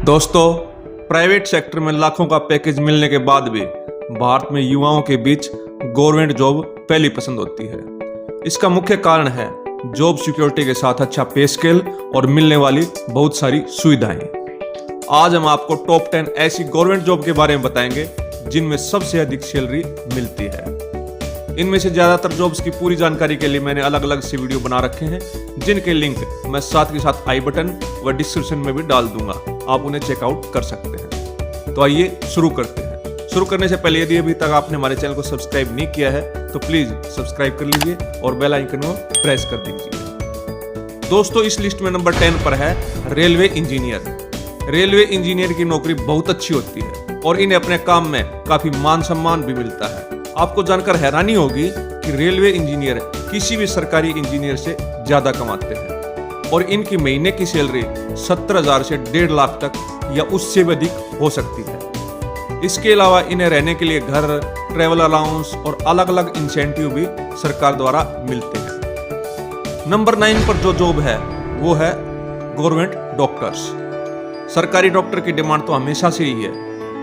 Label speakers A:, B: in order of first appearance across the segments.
A: दोस्तों, private sector में लाखों का पैकेज मिलने के बाद भी भारत में युवाओं के बीच गवर्नमेंट जॉब पहली पसंद होती है। इसका मुख्य कारण है जॉब सिक्योरिटी के साथ अच्छा पे स्केल और मिलने वाली बहुत सारी सुविधाएं। आज हम आपको टॉप 10 ऐसी गवर्नमेंट जॉब के बारे में बताएंगे जिनमें सबसे अधिक सैलरी मिलती है। इनमें से ज्यादातर जॉब्स की पूरी जानकारी के लिए मैंने अलग अलग से वीडियो बना रखे हैं, जिनके लिंक मैं साथ के साथ आई बटन व डिस्क्रिप्शन में भी डाल दूंगा, आप उन्हें चेकआउट कर सकते हैं। तो आइए शुरू करते हैं। शुरू करने से पहले यदि अभी तक आपने हमारे चैनल को सब्सक्राइब नहीं किया है तो प्लीज सब्सक्राइब कर लीजिए और बेल आइकन को प्रेस कर दीजिए। दोस्तों, इस लिस्ट में नंबर 10 पर है रेलवे इंजीनियर। रेलवे इंजीनियर की नौकरी बहुत अच्छी होती है और इन्हें अपने काम में काफी मान सम्मान भी मिलता है। आपको जानकर हैरानी होगी कि रेलवे इंजीनियर किसी भी सरकारी इंजीनियर से ज्यादा कमाते हैं और इनकी महीने की सैलरी 70,000 से 1.5 लाख तक या उससे भी अधिक हो सकती है। इसके अलावा इन्हें रहने के लिए घर, ट्रैवल अलाउंस और अलग अलग इंसेंटिव भी सरकार द्वारा मिलते हैं। नंबर 9 पर जो जॉब है वो है गवर्नमेंट डॉक्टर्स। सरकारी डॉक्टर की डिमांड तो हमेशा से ही है,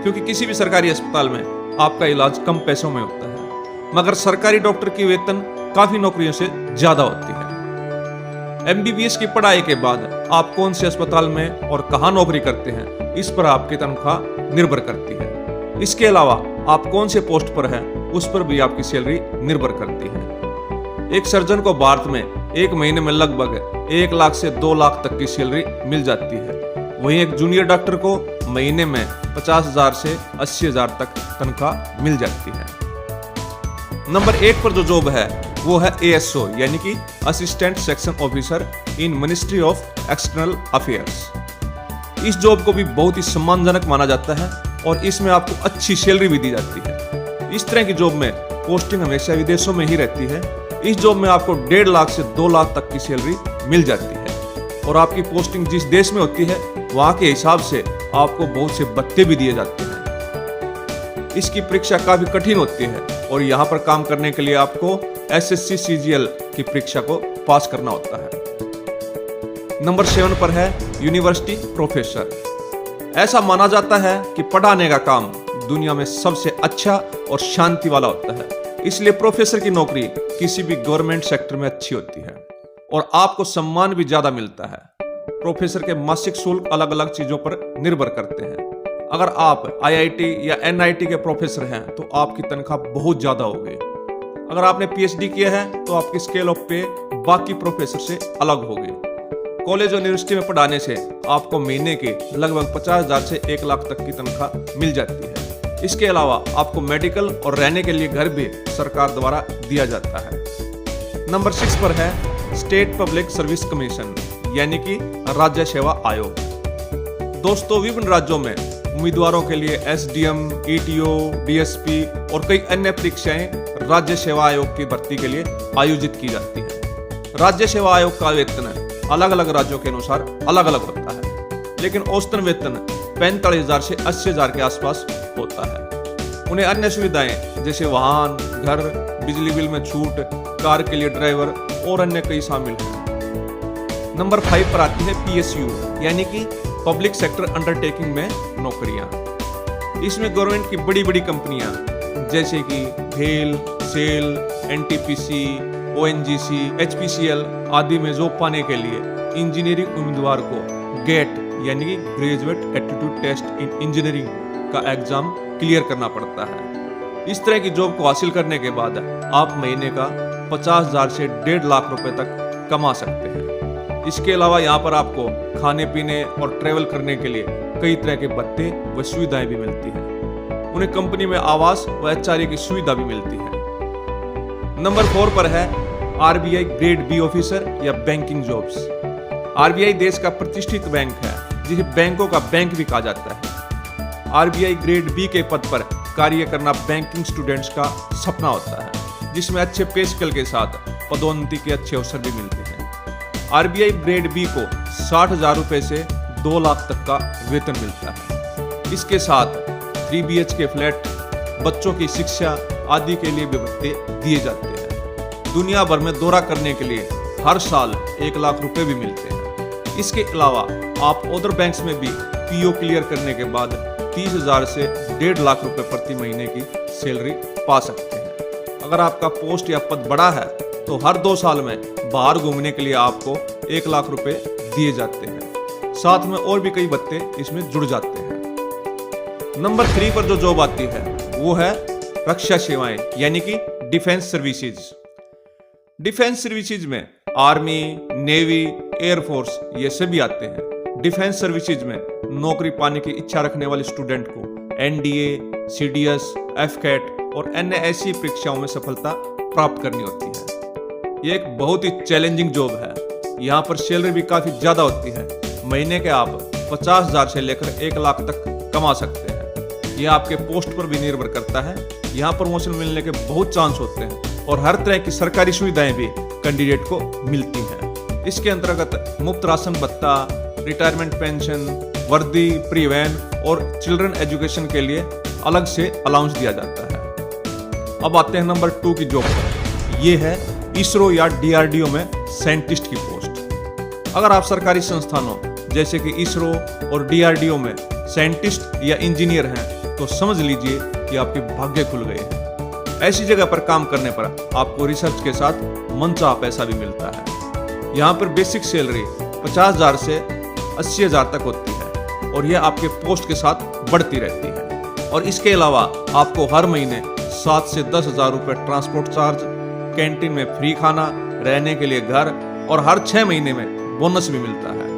A: क्योंकि किसी भी सरकारी अस्पताल में आपका इलाज कम पैसों में होता है, मगर सरकारी डॉक्टर की वेतन काफी नौकरियों से ज्यादा होती है। एमबीबीएस की पढ़ाई के बाद आप कौन से अस्पताल में और कहां नौकरी करते हैं, इस पर आपकी तनख्वाह निर्भर करती है। इसके अलावा आप कौन से पोस्ट पर हैं, उस पर भी आपकी सैलरी निर्भर करती है। एक सर्जन को भारत में एक महीने में लगभग 1 लाख से 2 लाख तक की सैलरी मिल जाती है। वहीं एक जूनियर डॉक्टर को महीने में 50,000 से 80,000 तक तनख्वाह मिल जाती है। नंबर 1 पर जो जॉब है वो है एएसओ, यानी कि assistant section officer in ministry of external affairs. इस जॉब को भी बहुत ही सम्मानजनक माना जाता है और इसमें आपको अच्छी सैलरी भी दी जाती है। इस तरह की जॉब में पोस्टिंग हमेशा विदेशों में ही रहती है। इस जॉब में आपको 1.5 लाख से 2 लाख तक की सैलरी मिल जाती है और आपकी पोस्टिंग जिस देश में होती है वहां के हिसाब से आपको बहुत से भत्ते भी दिए जाते हैं। इसकी परीक्षा काफी कठिन होती है और यहाँ पर काम करने के लिए आपको एसएससी सीजीएल की परीक्षा को पास करना होता है। नंबर 7 पर है यूनिवर्सिटी प्रोफेसर। ऐसा माना जाता है कि पढ़ाने का काम दुनिया में सबसे अच्छा और शांति वाला होता है, इसलिए प्रोफेसर की नौकरी किसी भी गवर्नमेंट सेक्टर में अच्छी होती है और आपको सम्मान भी ज्यादा मिलता है। प्रोफेसर के मासिक शुल्क अलग अलग चीजों पर निर्भर करते हैं। अगर आप आईआईटी या एनआईटी के प्रोफेसर हैं तो आपकी तनख्वाह बहुत ज्यादा होगी। अगर आपने पीएचडी किया है तो आपकी स्केल ऑफ पे बाकी प्रोफेसर से अलग होगी। कॉलेज और यूनिवर्सिटी में पढ़ाने से आपको महीने के लगभग 50,000 से 1 लाख तक की तनख्वाह मिल जाती है। इसके अलावा आपको मेडिकल और रहने के लिए घर भी सरकार द्वारा दिया जाता है। नंबर 6 पर है स्टेट पब्लिक सर्विस कमीशन, यानी कि राज्य सेवा आयोग। दोस्तों, विभिन्न राज्यों में उम्मीदवारों के लिए एसडीएम, ईटीओ, डीएसपी और कई अन्य परीक्षाएं राज्य सेवा आयोग की भर्ती के लिए आयोजित की जाती हैं। राज्य सेवा आयोग का वेतन अलग अलग राज्यों के अनुसार अलग अलग होता है, लेकिन औसतन वेतन 45,000 से 80,000 के आसपास होता है। उन्हें अन्य सुविधाएं जैसे वाहन, घर, बिजली बिल में छूट, कार के लिए ड्राइवर और अन्य कई शामिल हैं। नंबर 5 पर आती है पीएसयू, यानी कि पब्लिक सेक्टर अंडरटेकिंग में नौकरियां। इसमें गवर्नमेंट की बड़ी बड़ी कंपनियां जैसे कि भेल, सेल, एनटीपीसी, ओएनजीसी, एचपीसीएल आदि में जॉब पाने के लिए इंजीनियरिंग उम्मीदवार को गेट, यानी कि graduate aptitude test in engineering का एग्जाम क्लियर करना पड़ता है। इस तरह की जॉब को हासिल करने के बाद आप महीने का 50,000 से 1.5 लाख रुपए तक कमा सकते हैं। इसके अलावा यहाँ पर आपको खाने पीने और ट्रैवल करने के लिए कई तरह के भत्ते व सुविधाएं भी मिलती हैं। उन्हें कंपनी में आवास व एचआरए की सुविधा भी मिलती है। नंबर 4 पर है आरबीआई ग्रेड बी ऑफिसर या बैंकिंग जॉब्स। आरबीआई देश का प्रतिष्ठित बैंक है, जिसे बैंकों का बैंक भी कहा जाता है। आरबीआई ग्रेड बी के पद पर कार्य करना बैंकिंग स्टूडेंट्स का सपना होता है, जिसमें अच्छे पे स्केल के साथ पदोन्नति के अच्छे अवसर भी मिलते हैं। आरबीआई ग्रेड बी को 60,000 रुपए से 2 लाख तक का वेतन मिलता है। इसके साथ 3 BHK फ्लैट, बच्चों की शिक्षा आदि के लिए भी भत्ते दिए जाते हैं। दुनिया भर में दौरा करने के लिए हर साल 1 लाख रुपए भी मिलते हैं। इसके अलावा आप अदर बैंक्स में भी पीओ क्लियर करने के बाद 30,000 से 1.5 लाख रुपए प्रति महीने की सैलरी पा सकते हैं। अगर आपका पोस्ट या पद बड़ा है तो हर 2 साल में बाहर घूमने के लिए आपको 1 लाख रुपए दिए जाते हैं। साथ में और भी कई भत्ते इसमें जुड़ जाते हैं। नंबर 3 पर जो जॉब आती है वो है रक्षा सेवाएं यानी कि डिफेंस सर्विसेज। डिफेंस सर्विसेज में आर्मी, नेवी, एयरफोर्स ये सभी आते हैं। डिफेंस सर्विसेज में नौकरी पाने की इच्छा रखने वाले स्टूडेंट को एनडीए, सीडीएस, एफकैट और अन्य ऐसी परीक्षाओं में सफलता प्राप्त करनी होती है। ये एक बहुत ही चैलेंजिंग जॉब है। यहाँ पर सैलरी भी काफी ज्यादा होती है। महीने के आप 50,000 से लेकर 1 लाख तक कमा सकते हैं। यह आपके पोस्ट पर भी निर्भर करता है। यहाँ प्रमोशन मिलने के बहुत चांस होते हैं और हर तरह की सरकारी सुविधाएं भी कैंडिडेट को मिलती हैं। इसके अंतर्गत मुफ्त राशन भत्ता, रिटायरमेंट पेंशन, वर्दी, प्री वैन और चिल्ड्रन एजुकेशन के लिए अलग से अलाउंस दिया जाता है। अब आते हैं नंबर 2 की जॉब पर। ये है इसरो या डीआरडीओ में साइंटिस्ट की पोस्ट। अगर आप सरकारी संस्थानों जैसे कि इसरो और डीआरडीओ में साइंटिस्ट या इंजीनियर हैं तो समझ लीजिए कि आपके भाग्य खुल गए हैं। ऐसी जगह पर काम करने पर आपको रिसर्च के साथ मनचाहा पैसा भी मिलता है। यहाँ पर बेसिक सैलरी 50,000 से 80,000 तक होती है और यह आपके पोस्ट के साथ बढ़ती रहती है। और इसके अलावा आपको हर महीने 7 से 10,000 रुपये ट्रांसपोर्ट चार्ज, कैंटीन में फ्री खाना, रहने के लिए घर और हर 6 महीने में बोनस भी मिलता है।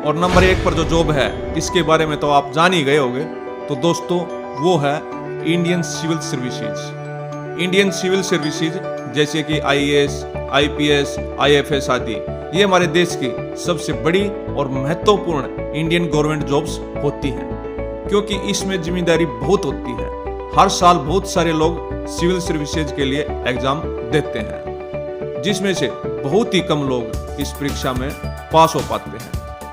A: और नंबर 1 पर जो जॉब है इसके बारे में तो आप जान ही गए होंगे। तो दोस्तों वो है Indian civil services. Indian civil services जैसे कि आईएएस, आईपीएस, आईएफएस आदि ये हमारे देश की सबसे बड़ी और महत्वपूर्ण इंडियन गवर्नमेंट जॉब्स होती हैं, क्योंकि इसमें जिम्मेदारी बहुत होती है। हर साल बहुत सारे लोग सिविल सर्विसेज के लिए एग्जाम देते हैं, जिसमें से बहुत ही कम लोग इस परीक्षा में पास हो पाते हैं।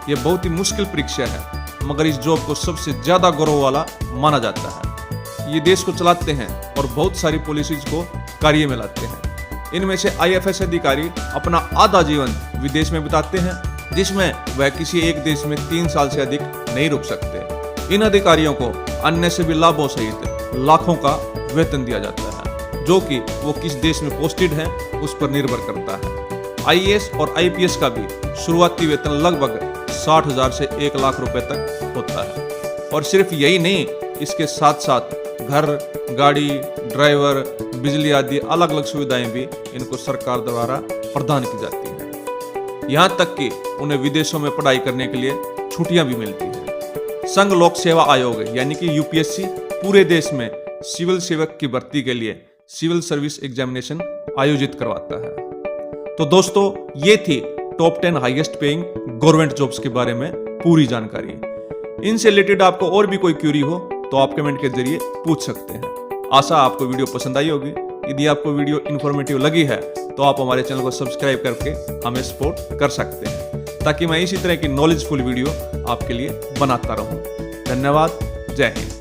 A: ये बहुत ही मुश्किल परीक्षा है, मगर इस जॉब को सबसे ज्यादा गौरव वाला माना जाता है। ये देश को चलाते हैं और बहुत सारी पॉलिसीज को कार्य में लाते हैं। इनमें से आईएफएस अधिकारी अपना आधा जीवन विदेश में बिताते हैं, जिसमें वह किसी एक देश में 3 साल से अधिक नहीं रुक सकते। इन अधिकारियों को अन्य सभी लाभों सहित लाखों का वेतन दिया जाता है, जो कि वो किस देश में पोस्टेड है उस पर निर्भर करता है। आईएएस और आईपीएस का भी शुरुआती वेतन लगभग 60,000 से 1 लाख रुपए तक होता है। और सिर्फ यही नहीं, इसके साथ साथ घर, गाड़ी, ड्राइवर, बिजली आदि अलग अलग सुविधाएं भी इनको सरकार द्वारा प्रदान की जाती है। यहाँ तक कि उन्हें विदेशों में पढ़ाई करने के लिए छुट्टियां भी मिलती है। संघ लोक सेवा आयोग यानी कि यूपीएससी पूरे देश में सिविल सेवक की भर्ती के लिए सिविल सर्विस एग्जामिनेशन आयोजित करवाता है। तो दोस्तों ये थी top 10 highest paying government jobs के बारे में पूरी जानकारी। इनसे रिलेटेड आपको और भी कोई क्यूरी हो तो आप कमेंट के जरिए पूछ सकते हैं। आशा आपको वीडियो पसंद आई होगी। यदि आपको वीडियो इन्फॉर्मेटिव लगी है तो आप हमारे चैनल को सब्सक्राइब करके हमें सपोर्ट कर सकते हैं, ताकि मैं इसी तरह की नॉलेजफुल वीडियो आपके लिए बनाता रहूं। धन्यवाद। जय हिंद।